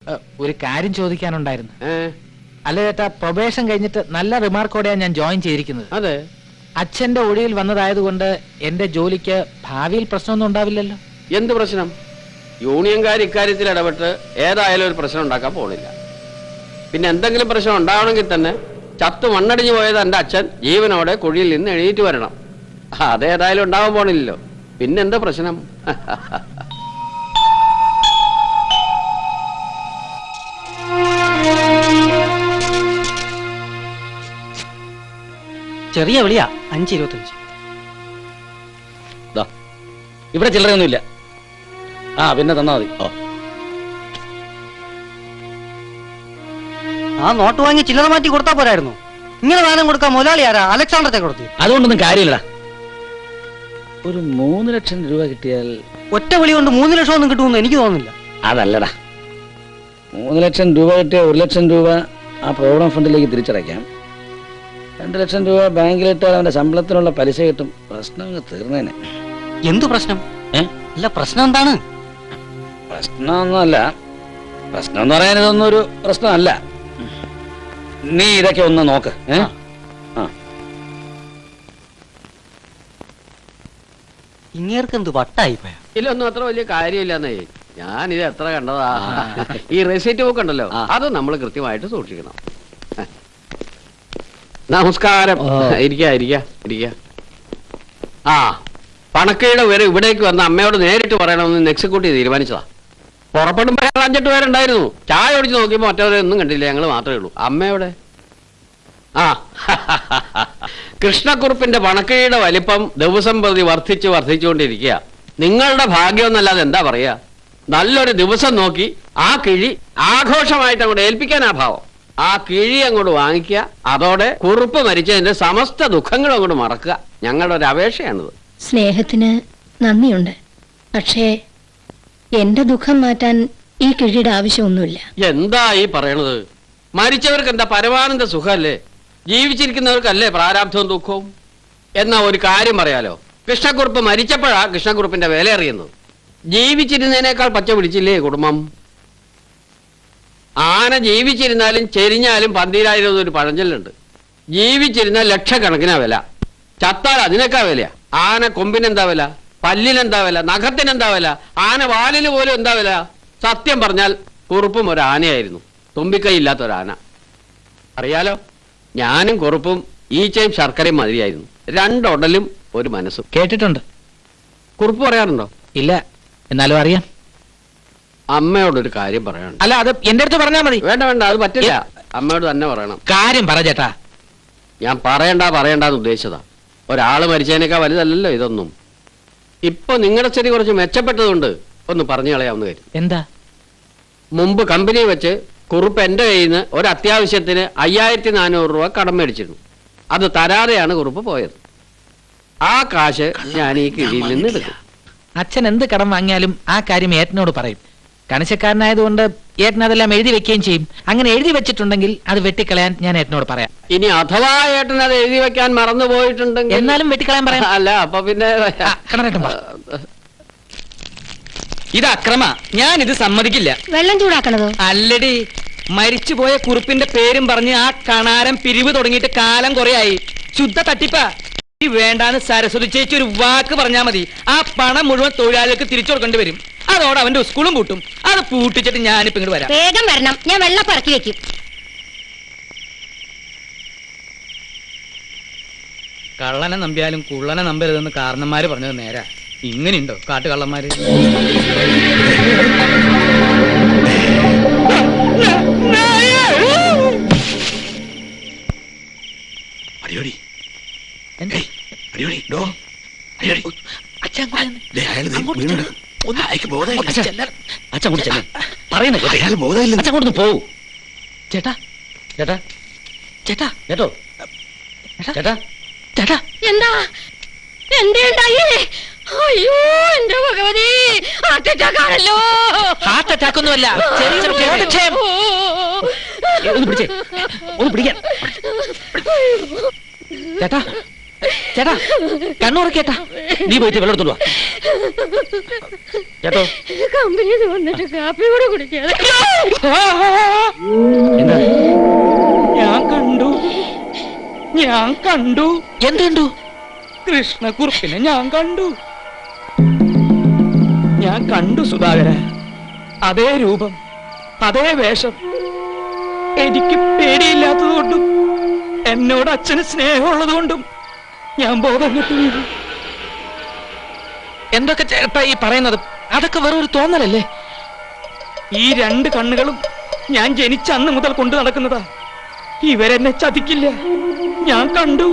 ഒരു കാര്യം ചോദിക്കാനുണ്ടായിരുന്നു. അല്ല ചേട്ടാ, പ്രൊബേഷൻ കഴിഞ്ഞിട്ട് നല്ല റിമാർക്കോടെയാണ് ഞാൻ ജോയിൻ ചെയ്തിരിക്കുന്നത്. അതെ, അച്ഛന്റെ ഒഴിയിൽ വന്നതായതുകൊണ്ട് എന്റെ ജോലിക്ക് ഭാവിയിൽ പ്രശ്നമൊന്നും ഉണ്ടാവില്ലല്ലോ. എന്ത് പ്രശ്നം? യൂണിയൻകാർ ഇക്കാര്യത്തിൽ ഇടപെട്ട് ഏതായാലും ഒരു പ്രശ്നം ഉണ്ടാക്കാൻ പോണില്ല. പിന്നെ എന്തെങ്കിലും പ്രശ്നം ഉണ്ടാവണമെങ്കിൽ തന്നെ ചത്തു മണ്ണടിഞ്ഞു പോയത് എന്റെ അച്ഛൻ ജീവനോടെ കുഴിയിൽ നിന്ന് എണീറ്റ് വരണം. അതേതായാലും ഉണ്ടാവാൻ പോണില്ലല്ലോ. പിന്നെന്താ പ്രശ്നം? ചെറിയ വിളിയാ, 5.25. ഇവിടെ ചില്ലറയൊന്നുമില്ല. പിന്നെ തന്നാ മതി. ആ നോട്ട് വാങ്ങി ചില്ലറ മാറ്റി കൊടുത്താ പോരായിരുന്നു. ഇങ്ങനെ ദാനം കൊടുക്കാൻ മുതലാളി ആരാ? അലക്സാണ്ടർ കൊടുത്തു. അതുകൊണ്ടൊന്നും കാര്യമില്ല. ഒരു 3 ലക്ഷം രൂപ കിട്ടിയാൽ ഒറ്റ വിളി കൊണ്ട് 3 ലക്ഷം ഒന്നും കിട്ടുമെന്ന് എനിക്ക് തോന്നുന്നില്ല. അതല്ലടാ, 3 ലക്ഷം രൂപ കിട്ടിയ 1 ലക്ഷം രൂപ ആ പ്രോവിഡന്റ് ഫണ്ടിലേക്ക് തിരിച്ചടയ്ക്കാം. 2 ലക്ഷം രൂപ ബാങ്കിലിട്ടാൽ അവന്റെ ശമ്പളത്തിനുള്ള പലിശ കിട്ടും. പ്രശ്നം തീർന്നേനെ. എന്തു പ്രശ്നം? അല്ല, പ്രശ്നം എന്താണ്? പ്രശ്നമൊന്നുമല്ല. പ്രശ്നം എന്ന് പറയാൻ ഇതൊന്നും ഒരു പ്രശ്നമല്ല. നീ ഇതൊക്കെ ഒന്ന് നോക്ക്. ഇങ്ങേർക്ക് എന്ത് വട്ടായിപ്പോയ? ഇതിലൊന്നും അത്ര വലിയ കാര്യമില്ലെന്നേ. ഞാനിത് എത്ര കണ്ടതാ. ഈ റെസിറ്റ് ബുക്ക് ഉണ്ടല്ലോ, അത് നമ്മൾ കൃത്യമായിട്ട് സൂക്ഷിക്കണം. നമസ്കാരം. ഇരിക്ക. പണക്കയുടെ വരെ ഇവിടേക്ക് വന്ന അമ്മയോട് നേരിട്ട് പറയണമെന്ന് എക്സിക്യൂട്ടീവ് തീരുമാനിച്ചതാ. പുറപ്പെടുമ്പോ 5-8 പേരുണ്ടായിരുന്നു. ചായ ഒടിച്ച് നോക്കിയപ്പോ മറ്റവരൊന്നും കണ്ടില്ല, ഞങ്ങൾ മാത്രമേ ഉള്ളൂ. അമ്മയോടെ കൃഷ്ണക്കുറുപ്പിന്റെ പണക്കയുടെ വലിപ്പം ദിവസം പ്രതി വർദ്ധിച്ചുകൊണ്ടിരിക്കുക. നിങ്ങളുടെ ഭാഗ്യം എന്നല്ലാതെ എന്താ പറയാ. നല്ലൊരു ദിവസം നോക്കി ആ കിഴി ആഘോഷമായിട്ട് അങ്ങോട്ട് ഏൽപ്പിക്കാനാ ഭാവം. ആ കിഴി അങ്ങോട്ട് വാങ്ങിക്കുക. അതോടെ കുറുപ്പ് മരിച്ചതിന്റെ സമസ്ത ദുഃഖങ്ങളും അങ്ങോട്ട് മറക്കുക. ഞങ്ങളുടെ ഒരു അപേക്ഷയാണിത്. സ്നേഹത്തിന് നന്ദിയുണ്ട്, പക്ഷേ എന്റെ ദുഃഖം മാറ്റാൻ ഈ കിഴിയുടെ ആവശ്യമൊന്നുമില്ല. എന്താ ഈ പറയണത്? മരിച്ചവർക്ക് എന്താ പരമാനന്ദ സുഖമല്ലേ? ജീവിച്ചിരിക്കുന്നവർക്കല്ലേ പ്രാരാബ്ധവും ദുഃഖവും. എന്നാ ഒരു കാര്യം പറയാലോ, കൃഷ്ണക്കുറുപ്പ് മരിച്ചപ്പോഴാ കൃഷ്ണക്കുറുപ്പിന്റെ വില അറിയുന്നത്. ജീവിച്ചിരുന്നതിനേക്കാൾ പച്ച പിടിച്ചില്ലേ കുടുംബം. ആന ജീവിച്ചിരുന്നാലും ചെരിഞ്ഞാലും 12,000 ഒരു പഴഞ്ചൊല്ലുണ്ട്. ജീവിച്ചിരുന്നാൽ ലക്ഷക്കണക്കിനാ വില, ചത്താൽ അതിനേക്കാ വില. ആന കൊമ്പിനെന്താ വില, പല്ലിനെന്താ വില, നഖത്തിനെന്താ വില, ആന വാലിന് പോലും എന്താ വില. സത്യം പറഞ്ഞാൽ കുറുപ്പും ഒരു ആനയായിരുന്നു, തുമ്പിക്കൈ ഇല്ലാത്ത ഒരാന. അറിയാലോ, ഞാനും കുറുപ്പും ഈച്ചയും ശർക്കരയും മതിയായിരുന്നു. 2 ഉടലും ഒരു മനസ്സും. കേട്ടിട്ടുണ്ട്. കുറുപ്പ് പറയാറുണ്ടോ? ഇല്ല, എന്നാലും അറിയാം. അമ്മയോടൊരു കാര്യം പറയണം. അല്ല, അത് എന്റെ അടുത്ത് പറഞ്ഞാൽ മതി. വേണ്ട, അത് പറ്റില്ല. അമ്മയോട് തന്നെ പറയണം. കാര്യം പറ ചേട്ടാ. ഞാൻ പറയണ്ടെന്ന് ഉദ്ദേശിച്ചതാ. ഒരാള് മരിച്ചതിനേക്കാൾ വലുതല്ലല്ലോ ഇതൊന്നും. ഇപ്പൊ നിങ്ങളുടെ സ്ഥിതി കുറച്ച് മെച്ചപ്പെട്ടതുകൊണ്ട് ഒന്ന് പറഞ്ഞു കളയാവുന്ന കാര്യം. എന്താ? മുമ്പ് കമ്പനി വെച്ച് കുറുപ്പ് എന്റെ കയ്യിൽ നിന്ന് ഒരു അത്യാവശ്യത്തിന് 5,400 രൂപ കടം മേടിച്ചിരുന്നു. അത് തരാതെയാണ് കുറുപ്പ് പോയത്. ആ കാശ് ഞാൻ ഈ കിഴിയിൽ നിന്ന് എടുക്കും. അച്ഛൻ എന്ത് കടം വാങ്ങിയാലും ആ കാര്യം ഏട്ടനോട് പറയും. കണിശക്കാരനായതുകൊണ്ട് ഏട്ടൻ അതെല്ലാം എഴുതി വെക്കുകയും ചെയ്യും. അങ്ങനെ എഴുതി വെച്ചിട്ടുണ്ടെങ്കിൽ അത് വെട്ടിക്കളയാൻ ഞാൻ ഏട്ടനോട് പറയാം. ഇനി അഥവാ ഏട്ടൻ അത് എഴുതി വെക്കാൻ മറന്നു പോയിട്ടുണ്ടെങ്കിൽ എന്നാലും വെട്ടിക്കളയാൻ പറയാം. അല്ല, അപ്പൊ പിന്നെ ഇത് അക്രമ. ഞാനിത് സമ്മതിക്കില്ല. വെള്ളം ചൂടാക്കണതോ? അല്ലടി, മരിച്ചുപോയ കുറുപ്പിന്റെ പേരും പറഞ്ഞ് ആ കണാരം പിരിവ് തുടങ്ങിയിട്ട് കാലം കുറയായി. ശുദ്ധ തട്ടിപ്പാ. വേണ്ടാന്ന് സരസ്വതി ചേച്ചി ഒരു വാക്ക് പറഞ്ഞാൽ മതി, ആ പണം മുഴുവൻ തൊഴിലാളികൾക്ക് തിരിച്ചു കൊടുക്കേണ്ടി വരും. അതോടെ അവന്റെ സ്കൂളും പൂട്ടും. അത് പൂട്ടിച്ചിട്ട് ഞാനിപ്പോ ഇങ്ങോട്ട് വരാം. വേഗം വരണം, ഞാൻ വെള്ളം പറക്കി വെക്കും. കള്ളനെ നമ്പിയാലും കുള്ളനെ നമ്പരുതെന്ന് കാരണന്മാര് പറഞ്ഞത് നേരാ. ഇങ്ങനെയുണ്ടോ കാട്ടുകള്ളന്മാര്? പോവൂ ചേട്ടാ. ചേട്ടാ ചേട്ടാ കേട്ടോ ചേട്ടാ ചേട്ടാ. എന്താ എന്തായി? അയ്യോ എന്റെ ഭഗവതി, ഹാർട്ട് അറ്റാക്ക് ആണല്ലോ. ഹാർട്ട് അറ്റാക്ക് ഒന്നുമല്ല, ഒന്ന് പിടിക്കാൻ. ചേട്ടാ ചേട്ടാ, കണ്ണുറക്കേട്ടാ. നീ പോയിട്ട് വെള്ളം എടുത്തോണ്ട് വാ. ചേട്ടോ കമ്പനിയിൽ വന്നിട്ട് കാപ്പി കൂടെ കുടിക്കാതെ എന്താ? ഞാൻ കണ്ടു എന്തുണ്ടു? കൃഷ്ണക്കുറുപ്പിനെ ഞാൻ കണ്ടു സുധാകര. അതേ രൂപം, അതേ വേഷം. എനിക്ക് പേടിയില്ലാത്തതുകൊണ്ടും എന്നോട് അച്ഛന് സ്നേഹമുള്ളതുകൊണ്ടും ഞാൻ ബോധം കെട്ടു വീണു. എന്തൊക്കെ ചേട്ടാ ഈ പറയുന്നത്? അതൊക്കെ വെറും ഒരു തോന്നലല്ലേ? ഈ 2 കണ്ണുകളും ഞാൻ ജനിച്ച അന്ന് മുതൽ കൊണ്ടു നടക്കുന്നതാ. ഇവരെന്നെ ചതിക്കില്ല. ഞാൻ കണ്ടു,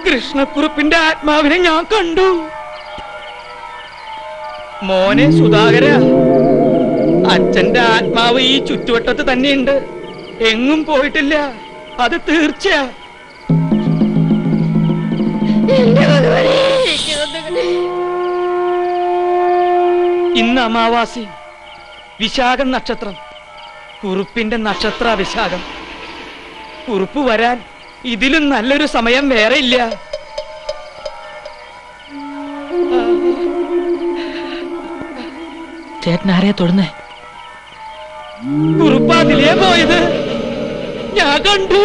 കൃഷ്ണക്കുറുപ്പിന്റെ ആത്മാവിനെ ഞാൻ കണ്ടു. മോനെ സുധാകര, അച്ഛന്റെ ആത്മാവ് ഈ ചുറ്റുവട്ടത്ത് തന്നെയുണ്ട്, എങ്ങും പോയിട്ടില്ല. അത് തീർച്ചയാ. എന്റെ ഭഗവതി. ഇന്ന് അമാവാസി, വിശാഖം നക്ഷത്രം. കുറുപ്പിന്റെ നക്ഷത്ര വിശാഖം. കുറുപ്പ് വരാൻ ഇതിലും നല്ലൊരു സമയം വേറെ ഇല്ല. ചേട്ടൻ ആരെയാ തൊടുന്നേ? കുറുപ്പാതിലേ പോയത് ഞാൻ കണ്ടു.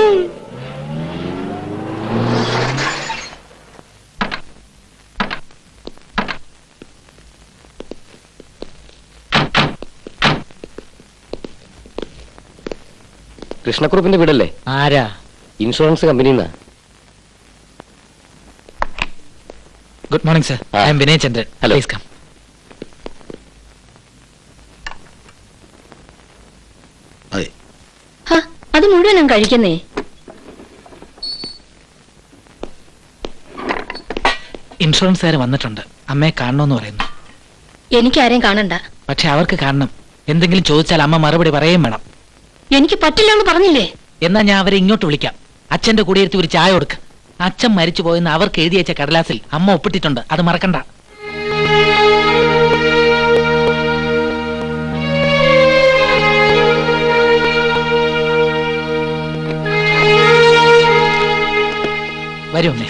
കൃഷ്ണക്കുറുപ്പിന്റെ വീടല്ലേ? ആരാ? ഇൻഷുറൻസ് കമ്പനിന്നാ. Good morning sir. I am Vinay Chandran. Hello. Please come. അത് മുഴുവൻ ഞാൻ കഴിക്കുന്നേ. ഇൻഷുറൻസുകാർ വന്നിട്ടുണ്ട്. അമ്മയെ കാണണമെന്ന് പറയുന്നു. എനിക്കാരെയും കാണണ്ട. പക്ഷെ അവർക്ക് കാണണം. എന്തെങ്കിലും ചോദിച്ചാൽ അമ്മ മറുപടി പറയുകയും വേണം. എനിക്ക് പറ്റില്ല എന്ന് പറഞ്ഞില്ലേ? എന്നാ ഞാൻ അവരെ ഇങ്ങോട്ട് വിളിക്കാം. അച്ഛന്റെ കൂടെ ഇരുത്തി ഒരു ചായ കൊടുക്ക്. അച്ഛൻ മരിച്ചു പോയെന്ന് അവർക്ക് എഴുതി വെച്ച കടലാസിൽ അമ്മ ഒപ്പിട്ടിട്ടുണ്ട്. അത് മറക്കണ്ട. വരൂ അമ്മേ.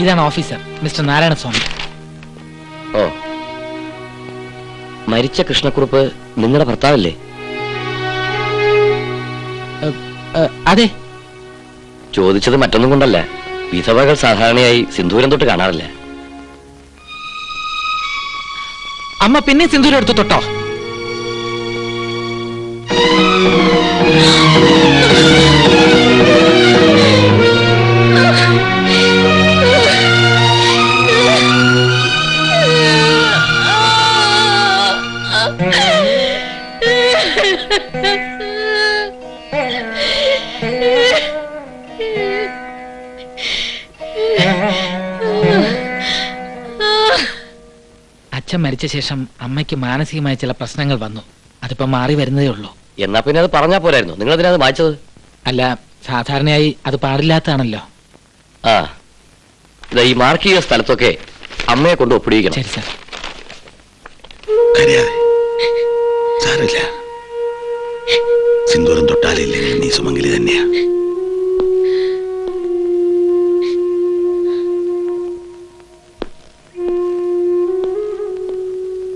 ഇതാണ് ഓഫീസർ, മിസ്റ്റർ നാരായണസ്വാമി. ഓ, മരിച്ച കൃഷ്ണക്കുറുപ്പ് നിങ്ങളുടെ ഭർത്താവല്ലേ? അതെ. ചോദിച്ചത് മറ്റൊന്നും കൊണ്ടല്ല. വിധവകൾ സാധാരണയായി സിന്ദൂരം തൊട്ട് കാണാറില്ല. അമ്മ പിന്നെ സിന്ദൂരം എടുത്തു തൊട്ടോ? അച്ഛൻ മരിച്ച ശേഷം അമ്മയ്ക്ക് മാനസികമായ ചില പ്രശ്നങ്ങൾ വന്നു. അതിപ്പോ മാറി വരുന്നതേ ഉള്ളൂ. എന്നാ പിന്നെ അത് പറഞ്ഞാ പോരായിരുന്നു. നിങ്ങൾ അതിനത് വായിച്ചത്? അല്ല, സാധാരണയായി അത് പാടില്ലാത്തതാണല്ലോ. ആ, ഇതാ ഈ മാർക്ക് ചെയ്ത സ്ഥലത്തൊക്കെ അമ്മയെ കൊണ്ട് ഒപ്പിടിക്കണം. ശരി സാർ. കരയാതെ, സാരമില്ല. സിന്ദൂരം തൊട്ടാലില്ലെങ്കിൽ നീ സുമംഗലി തന്നെയാ.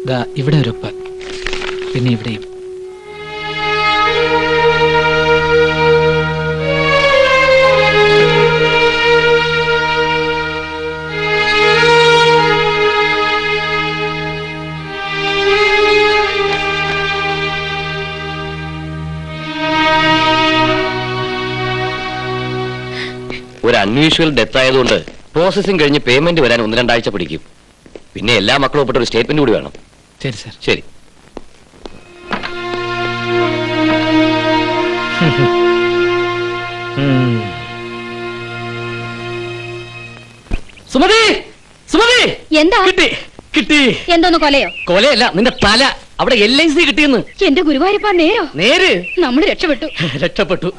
ദാ ഇവിടെ ഒരു ഉപ്പ്, പിന്നെ ഇവിടെയും. ഒരു അൺയൂഷ്വൽ ഡെത്ത് ആയതുകൊണ്ട് പ്രോസസ്സിംഗ് കഴിഞ്ഞ് പേയ്മെന്റ് വരാൻ 1-2 ആഴ്ച പിടിക്കും. പിന്നെ എല്ലാ മക്കളും ഒപ്പിട്ട ഒരു സ്റ്റേറ്റ്മെന്റ് കൂടി വേണം. ശരി സാർ. ശരി. സുമതി, സുമതി, എന്താ? കിട്ടി, കിട്ടി. എന്തോന്ന് കൊലയോ? കൊലയല്ല, നിന്റെ തല. അവിടെ LIC കിട്ടിയെന്ന്. എന്റെ ഗുരുവായൂരപ്പ, നേരോ? നേര്. നമ്മൾ രക്ഷപ്പെട്ടു. രക്ഷപ്പെട്ടു.